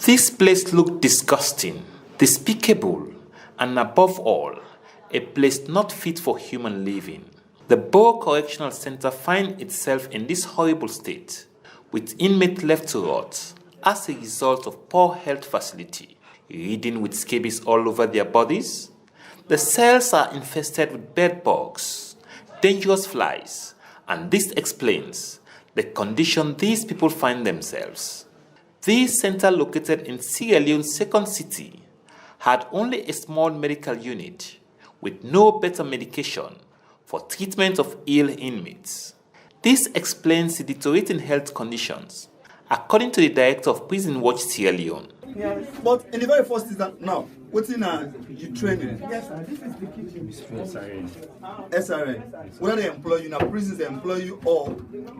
This place looked disgusting, despicable, and above all, a place not fit for human living. The Bo Correctional Center finds itself in this horrible state, with inmates left to rot as a result of poor health facility, ridden with scabies all over their bodies. The cells are infested with bed bugs, dangerous flies, and this explains the condition these people find themselves. This center, located in Sierra Leone's second city, had only a small medical unit with no better medication for treatment of ill inmates. This explains the deteriorating health conditions, according to the director of Prison Watch Sierra Leone. Yes. But in the very first instance, now, what's in you training? Yes, sir. This is the kitchen. SRN. Whether they employ you, now prisons they employ you or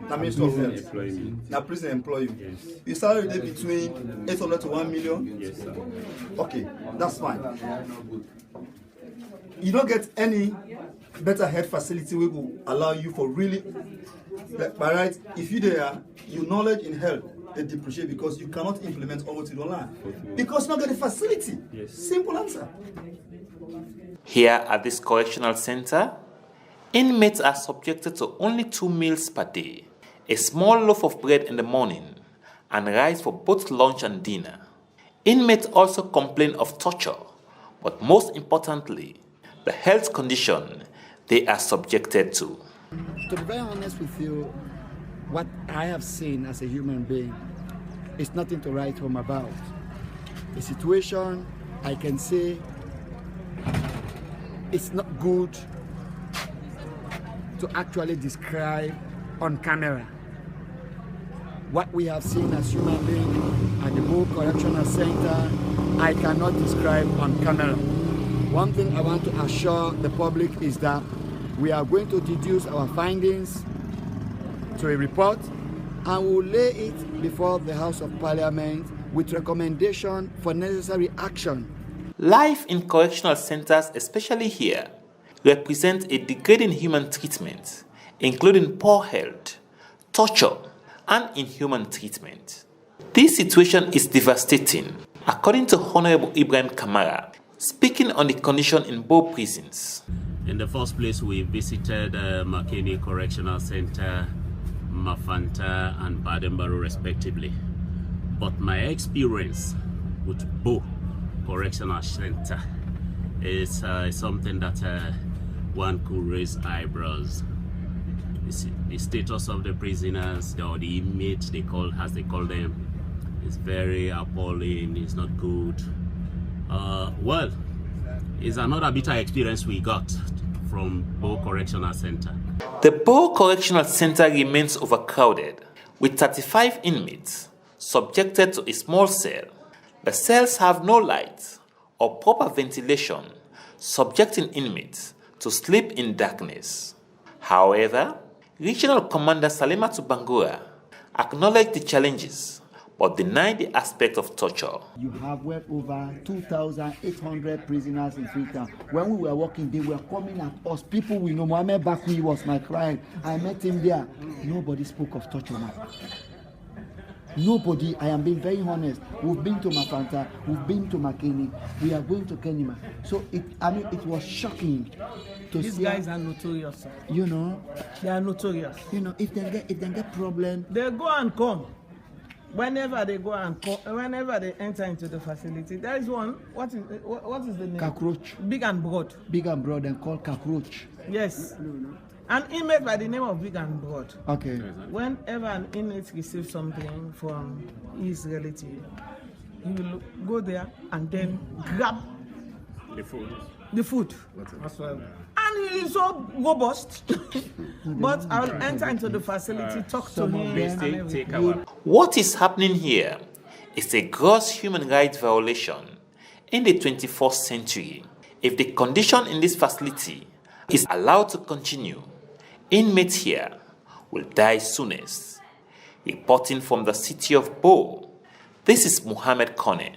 the Ministry of Health. Now prison employ you. Yes. Your salary there between 800 to 1 million? Yes, sir. Okay, that's fine. You don't get any better health facility which will allow you for really, but right, if you there, your knowledge in health, they depreciate because you cannot implement all what you don't learn. Because you don't get a facility. Yes. Simple answer. Here at this correctional center, inmates are subjected to only 2 meals per day, a small loaf of bread in the morning, and rice for both lunch and dinner. Inmates also complain of torture, but most importantly, the health condition they are subjected to. To be very honest with you, what I have seen as a human being is nothing to write home about. The situation, I can say, it's not good to actually describe on camera. What we have seen as human beings at the Bo Correctional Center, I cannot describe on camera. One thing I want to assure the public is that we are going to deduce our findings to a report and we will lay it before the House of Parliament with recommendation for necessary action. Life in correctional centers, especially here, represents a degrading human treatment, including poor health, torture, and inhuman treatment. This situation is devastating, according to Honorable Ibrahim Kamara, speaking on the condition in both prisons. In the first place, we visited Makeni Correctional Center, Mafanta, and Badenbaro respectively. But my experience with Bo Correctional Center is something that one could raise eyebrows. The status of the prisoners or the inmates, as they call them, is very appalling. It's not good. Well, it's another bitter experience we got from Bo Correctional Center. The Bo Correctional Center remains overcrowded, with 35 inmates subjected to a small cell. The cells have no light or proper ventilation, subjecting inmates to sleep in darkness. However, Regional Commander Salimatu Bangura acknowledged the challenges but denied the aspect of torture. You have well over 2,800 prisoners in Freetown. When we were working, they were coming at us. People we know, Mohamed Bakwi was my client. I met him there. Nobody spoke of torture now. Nobody, I am being very honest. We've been to Mafanta, we've been to Makeni, we are going to Kenima. So it was shocking to see. These guys are notorious, sir. You know, They are notorious. you know, if they get problem, They go and come. Whenever they go and come, whenever they enter into the facility, there is one. What is the name? cockroach, Big and Broad. big and broad and called cockroach. Yes. An inmate by the name of Big and Broad. Okay. Whenever an inmate receives something from his relative, he will go there and then grab the food. And he is so robust. But I'll enter into the facility, talk to him, and everything. What is happening here is a gross human rights violation in the 21st century. If the condition in this facility is allowed to continue, inmates here will die soonest. Reporting from the city of Bo, this is Mohammed Kone.